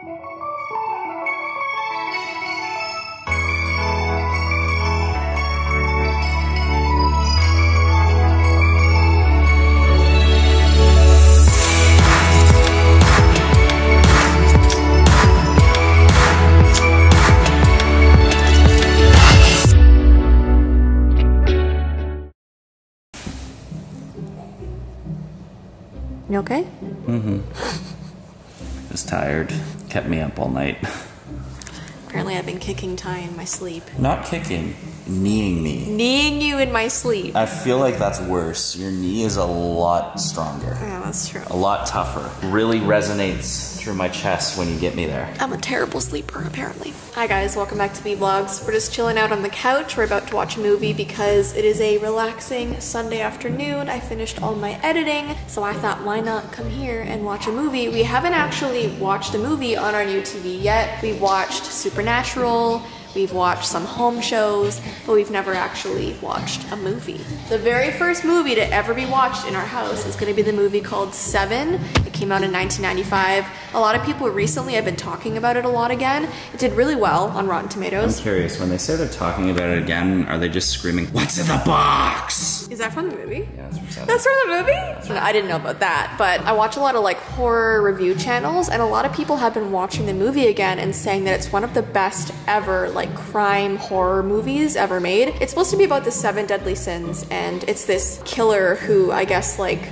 You okay? Mm-hmm. Just tired. Kept me up all night. Apparently I've been kicking Ty in my sleep. Not kicking, kneeing me. Kneeing you in my sleep. I feel like that's worse. Your knee is a lot stronger. Yeah, that's true. A lot tougher. Really resonates through my chest when you get me there. I'm a terrible sleeper, apparently. Hi guys, welcome back to Vee Vlogs. We're just chilling out on the couch. We're about to watch a movie because it is a relaxing Sunday afternoon. I finished all my editing, so I thought, why not come here and watch a movie? We haven't actually watched a movie on our new TV yet. We've watched Supernatural, we've watched some home shows, but we've never actually watched a movie. The very first movie to ever be watched in our house is gonna be the movie called Seven. It came out in 1995. A lot of people recently have been talking about it a lot again. It did really well on Rotten Tomatoes. I'm curious, when they say they're talking about it again, are they just screaming, "What's in the box?" Is that from the movie? Yeah, that's from Seven. That's from the movie? I didn't know about that, but I watch a lot of like horror review channels, and a lot of people have been watching the movie again and saying that it's one of the best ever like crime horror movies ever made. It's supposed to be about the 7 deadly sins, and it's this killer who I guess like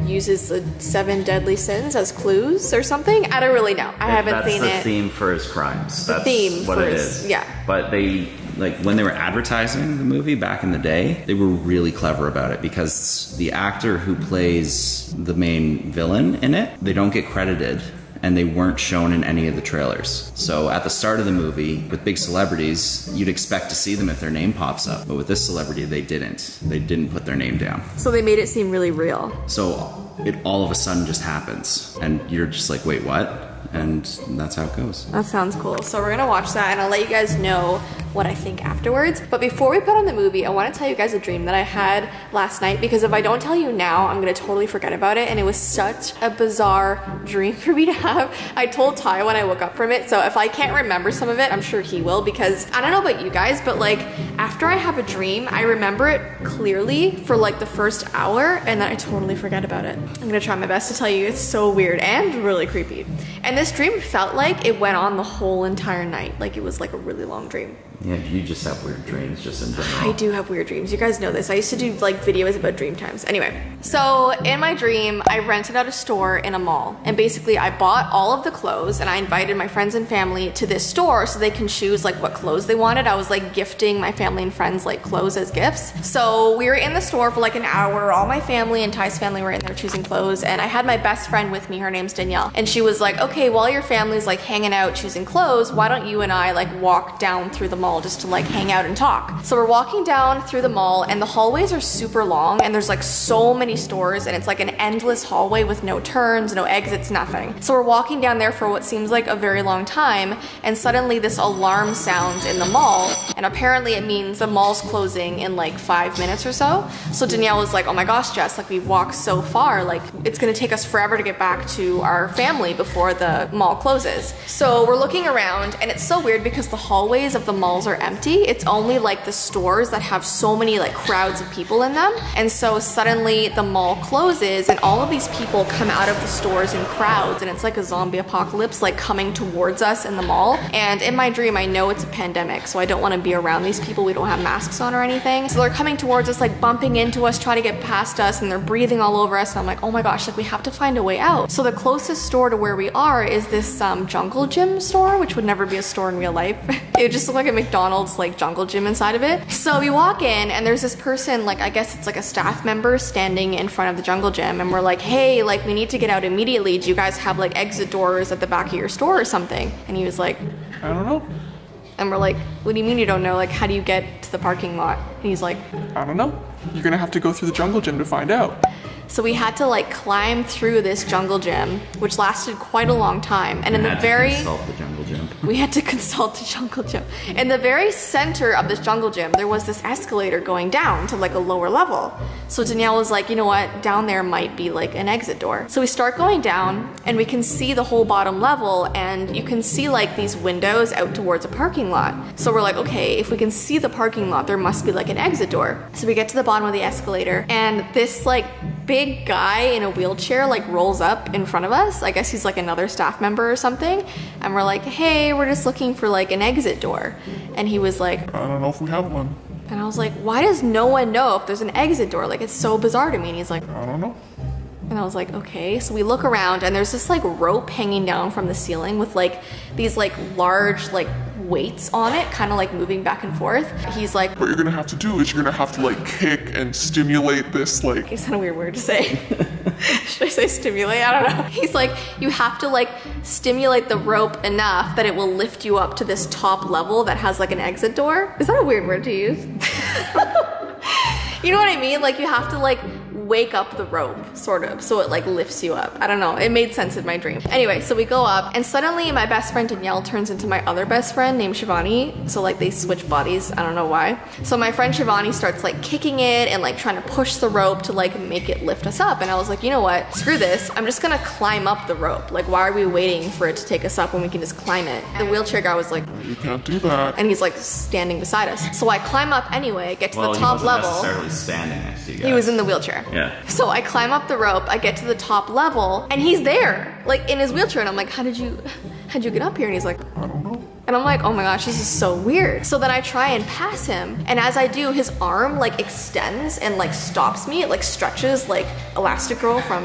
uses the 7 deadly sins as clues or something. I don't really know. I haven't seen it. That's the theme for his crimes. That's theme what for it his, is. yeah. But they, like, when they were advertising the movie back in the day, they were really clever about it because the actor who plays the main villain in it, they don't get credited, and they weren't shown in any of the trailers. So at the start of the movie, with big celebrities, you'd expect to see them if their name pops up. But with this celebrity, they didn't. They didn't put their name down. So they made it seem really real. So it all of a sudden just happens, and you're just like, wait, what? And that's how it goes. That sounds cool. So we're gonna watch that, and I'll let you guys know what I think afterwards. But before we put on the movie, I want to tell you guys a dream that I had last night, because if I don't tell you now, I'm gonna totally forget about it, and it was such a bizarre dream for me to have. I told Ty when I woke up from it, so if I can't remember some of it, I'm sure he will, because I don't know about you guys, but like after I have a dream, I remember it clearly for like the first hour, and then I totally forget about it. I'm gonna try my best to tell you. It's so weird and really creepy. And this dream felt like it went on the whole entire night. Like it was like a really long dream. Yeah, you just have weird dreams just in general. I do have weird dreams. You guys know this. I used to do like videos about dream times. Anyway, so in my dream, I rented out a store in a mall. And basically I bought all of the clothes and I invited my friends and family to this store so they can choose like what clothes they wanted. I was like gifting my family and friends like clothes as gifts. So we were in the store for like an hour. All my family and Ty's family were in there choosing clothes. And I had my best friend with me. Her name's Danielle. And she was like, okay, while your family's like hanging out choosing clothes, why don't you and I like walk down through the mall just to like hang out and talk. So we're walking down through the mall, and the hallways are super long, and there's like so many stores, and it's like an endless hallway with no turns, no exits, nothing. So we're walking down there for what seems like a very long time, and suddenly this alarm sounds in the mall, and apparently it means the mall's closing in like 5 minutes or so. So Danielle was like, oh my gosh, Jess, like we've walked so far, like it's gonna take us forever to get back to our family before the mall closes. So we're looking around, and it's so weird because the hallways of the malls are empty. It's only like the stores that have so many like crowds of people in them. And so suddenly the mall closes and all of these people come out of the stores in crowds, and it's like a zombie apocalypse like coming towards us in the mall. And in my dream, I know it's a pandemic, so I don't want to be around these people. We don't have masks on or anything. So they're coming towards us, like bumping into us, trying to get past us, and they're breathing all over us. And I'm like, oh my gosh, like we have to find a way out. So the closest store to where we are is this jungle gym store, which would never be a store in real life. It would just look like a McDonald's like jungle gym inside of it. So we walk in, and there's this person, like I guess it's like a staff member, standing in front of the jungle gym, and we're like, hey, like we need to get out immediately. Do you guys have like exit doors at the back of your store or something? And he was like, I don't know. And we're like, what do you mean you don't know? Like, how do you get to the parking lot? And he's like, I don't know. You're gonna have to go through the jungle gym to find out. So we had to like climb through this jungle gym, which lasted quite a long time. And in the very consult the jungle gym. We had to consult the jungle gym. In the very center of this jungle gym, there was this escalator going down to like a lower level. So Danielle was like, you know what, down there might be like an exit door. So we start going down and we can see the whole bottom level, and you can see like these windows out towards a parking lot. So we're like, okay, if we can see the parking lot, there must be like an exit door. So we get to the bottom of the escalator, and this like big guy in a wheelchair like rolls up in front of us. I guess he's like another staff member or something. And we're like, hey, we're just looking for like an exit door. And he was like, I don't know if we have one. And I was like, why does no one know if there's an exit door? Like, it's so bizarre to me. And he's like, I don't know. And I was like, okay. So we look around and there's this like rope hanging down from the ceiling with like these like large like weights on it, kind of like moving back and forth. He's like, what you're gonna have to do is you're gonna have to like kick and stimulate this like. It's kind of weird word to say. Should I say stimulate? I don't know. He's like, you have to like stimulate the rope enough that it will lift you up to this top level that has like an exit door. Is that a weird word to use? You know what I mean? Like you have to like wake up the rope, sort of, so it like lifts you up. I don't know, it made sense in my dream. Anyway, so we go up and suddenly my best friend Danielle turns into my other best friend named Shivani. So like they switch bodies, I don't know why. So my friend Shivani starts like kicking it and like trying to push the rope to like make it lift us up. And I was like, you know what, screw this, I'm just gonna climb up the rope. Like why are we waiting for it to take us up when we can just climb it? The wheelchair guy was like, you can't do that. And he's like standing beside us. So I climb up anyway, get to the top He wasn't level. necessarily standing next to you guys. He was in the wheelchair. Yeah. So I climb up the rope, I get to the top level, and he's there, like in his wheelchair, and I'm like, how'd you get up here? And he's like, I don't know. and I'm like, oh my gosh, this is so weird. So then I try and pass him, and as I do, his arm like extends and like stops me. It like stretches like Elastigirl from,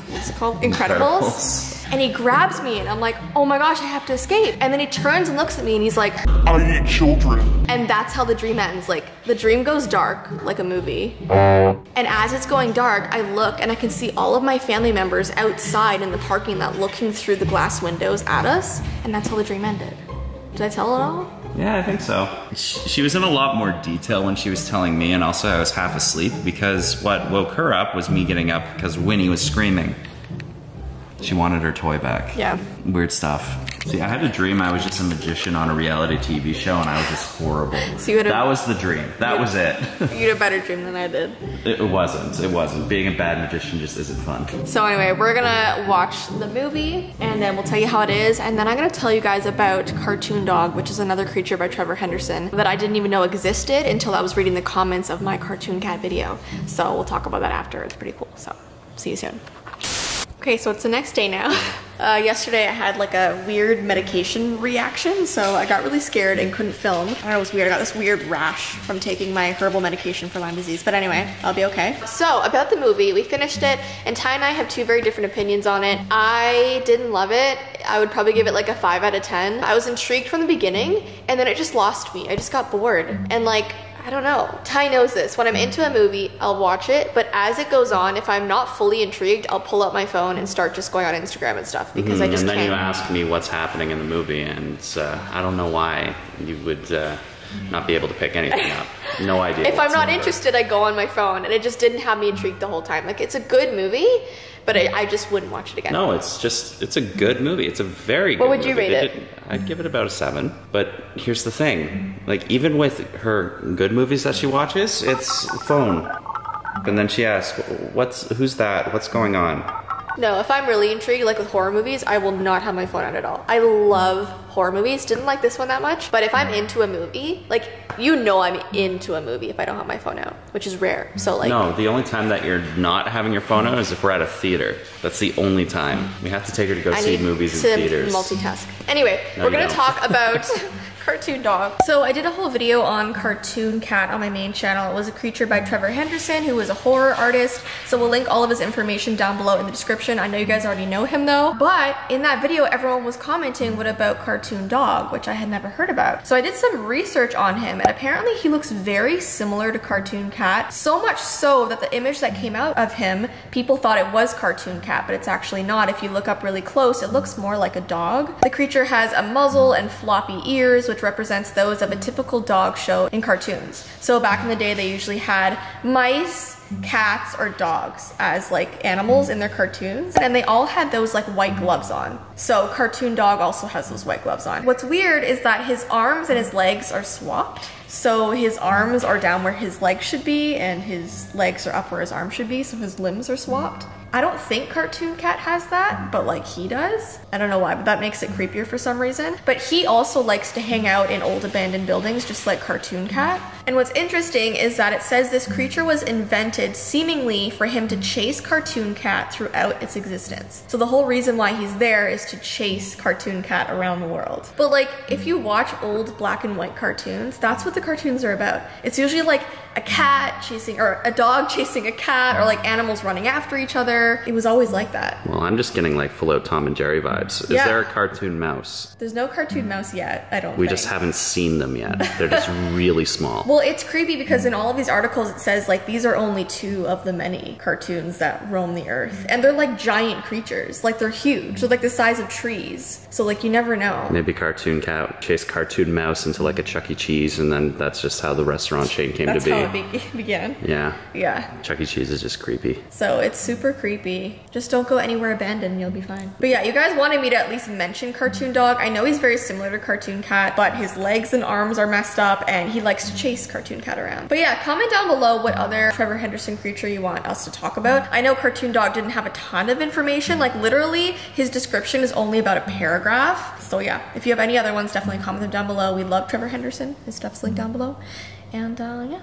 what's it called? Incredibles. And he grabs me and I'm like, oh my gosh, I have to escape. And then he turns and looks at me and he's like, I eat children. and that's how the dream ends. Like the dream goes dark, like a movie. And as it's going dark, I look and I can see all of my family members outside in the parking lot looking through the glass windows at us. And that's how the dream ended. Did I tell it all? Yeah, I think so. She was in a lot more detail when she was telling me, and also I was half asleep because what woke her up was me getting up because Winnie was screaming. She wanted her toy back. Yeah. Weird stuff. See, I had a dream I was just a magician on a reality TV show and I was just horrible. So you had that was the dream. That was it. You had a better dream than I did. It wasn't. It wasn't. Being a bad magician just isn't fun. So anyway, we're gonna watch the movie and then we'll tell you how it is, and then I'm gonna tell you guys about Cartoon Dog, which is another creature by Trevor Henderson that I didn't even know existed until I was reading the comments of my Cartoon Cat video. So we'll talk about that after. It's pretty cool. So see you soon. Okay, so it's the next day now. Yesterday I had like a weird medication reaction, so I got really scared and couldn't film. I don't know, it was weird. I got this weird rash from taking my herbal medication for Lyme disease, but anyway, I'll be okay. So about the movie, we finished it, and Ty and I have two very different opinions on it. I didn't love it. I would probably give it like a 5 out of 10. I was intrigued from the beginning, and then it just lost me. I just got bored, and like, I don't know. Ty knows this. When I'm into a movie, I'll watch it, but as it goes on, if I'm not fully intrigued, I'll pull out my phone and start just going on Instagram and stuff because I just can't. And then you ask me what's happening in the movie, and I don't know why you would not be able to pick anything up. No idea. If I'm not interested, I go on my phone, and it just didn't have me intrigued the whole time. Like, it's a good movie, but I just wouldn't watch it again. No, it's a good movie. It's a very good movie. What would you rate it? I'd give it about a 7. But here's the thing. Like, even with her good movies that she watches, it's phone. And then she asks, who's that? What's going on? No, if I'm really intrigued, like with horror movies, I will not have my phone out at all. I love horror movies. Didn't like this one that much. But if I'm into a movie, like, you know I'm into a movie if I don't have my phone out, which is rare. So like... No, the only time that you're not having your phone out is if we're at a theater. That's the only time. We have to take her to go see movies in theaters. Multitask. Anyway, No, we're gonna don't. talk about Cartoon Dog. So I did a whole video on Cartoon Cat on my main channel. It was a creature by Trevor Henderson, who is a horror artist. So we'll link all of his information down below in the description. I know you guys already know him though. But in that video, everyone was commenting, what about Cartoon Dog, which I had never heard about. So I did some research on him, and apparently he looks very similar to Cartoon Cat. So much so that the image that came out of him, people thought it was Cartoon Cat, but it's actually not. If you look up really close, it looks more like a dog. The creature has a muzzle and floppy ears, which which represents those of a typical dog show in cartoons. So back in the day, they usually had mice, cats, or dogs as like animals in their cartoons, and they all had those like white gloves on. So cartoon dog also has those white gloves on. What's weird is that his arms and his legs are swapped. So his arms are down where his legs should be, and his legs are up where his arms should be, so his limbs are swapped. I don't think Cartoon Cat has that, but like he does. I don't know why, but that makes it creepier for some reason. But he also likes to hang out in old abandoned buildings, just like Cartoon Cat. And what's interesting is that it says this creature was invented seemingly for him to chase Cartoon Cat throughout its existence. So the whole reason why he's there is to chase Cartoon Cat around the world. But like, if you watch old black and white cartoons, that's what the cartoons are about. It's usually like a cat chasing, or a dog chasing a cat, or like animals running after each other. It was always like that. Well, I'm just getting like full out Tom and Jerry vibes. Is there a cartoon mouse? There's no cartoon mouse yet, I don't think. We just haven't seen them yet. They're just really small. Well, it's creepy because in all of these articles it says like these are only 2 of the many cartoons that roam the earth. And they're like giant creatures. Like they're huge. They're like the size of trees. So like you never know. Maybe Cartoon Cat chased Cartoon Mouse into like a Chuck E. Cheese, and then that's just how the restaurant chain came to be. That's how it began. Yeah. Yeah. Chuck E. Cheese is just creepy. So it's super creepy. Just don't go anywhere abandoned and you'll be fine. But yeah, you guys wanted me to at least mention Cartoon Dog. I know he's very similar to Cartoon Cat, but his legs and arms are messed up and he likes to chase Cartoon Cat around. But yeah, comment down below what other Trevor Henderson creature you want us to talk about. I know Cartoon Dog didn't have a ton of information. Like literally his description is only about a paragraph. So yeah, if you have any other ones, definitely comment them down below. We love Trevor Henderson. His stuff's linked down below. And yeah.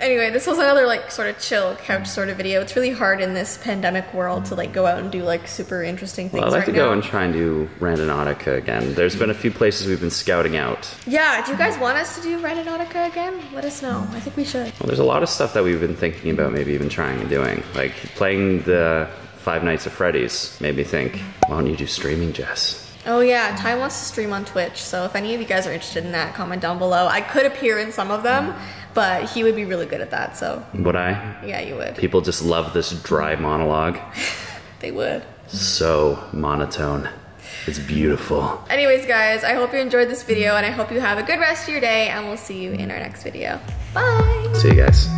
Anyway, this was another like sort of chill couch sort of video. It's really hard in this pandemic world to like go out and do like super interesting things. Well, I'd like to go and try and do Randonautica again. There's been a few places we've been scouting out. Yeah, do you guys want us to do Randonautica again? Let us know. I think we should. Well, there's a lot of stuff that we've been thinking about maybe even trying and doing. Like playing the Five Nights at Freddy's made me think, why don't you do streaming, Jess? Oh yeah, Ty wants to stream on Twitch, so if any of you guys are interested in that, comment down below. I could appear in some of them, but he would be really good at that, so. Would I? Yeah, you would. People just love this dry monologue. They would. So monotone. It's beautiful. Anyways, guys, I hope you enjoyed this video, and I hope you have a good rest of your day, and we'll see you in our next video. Bye! See you guys.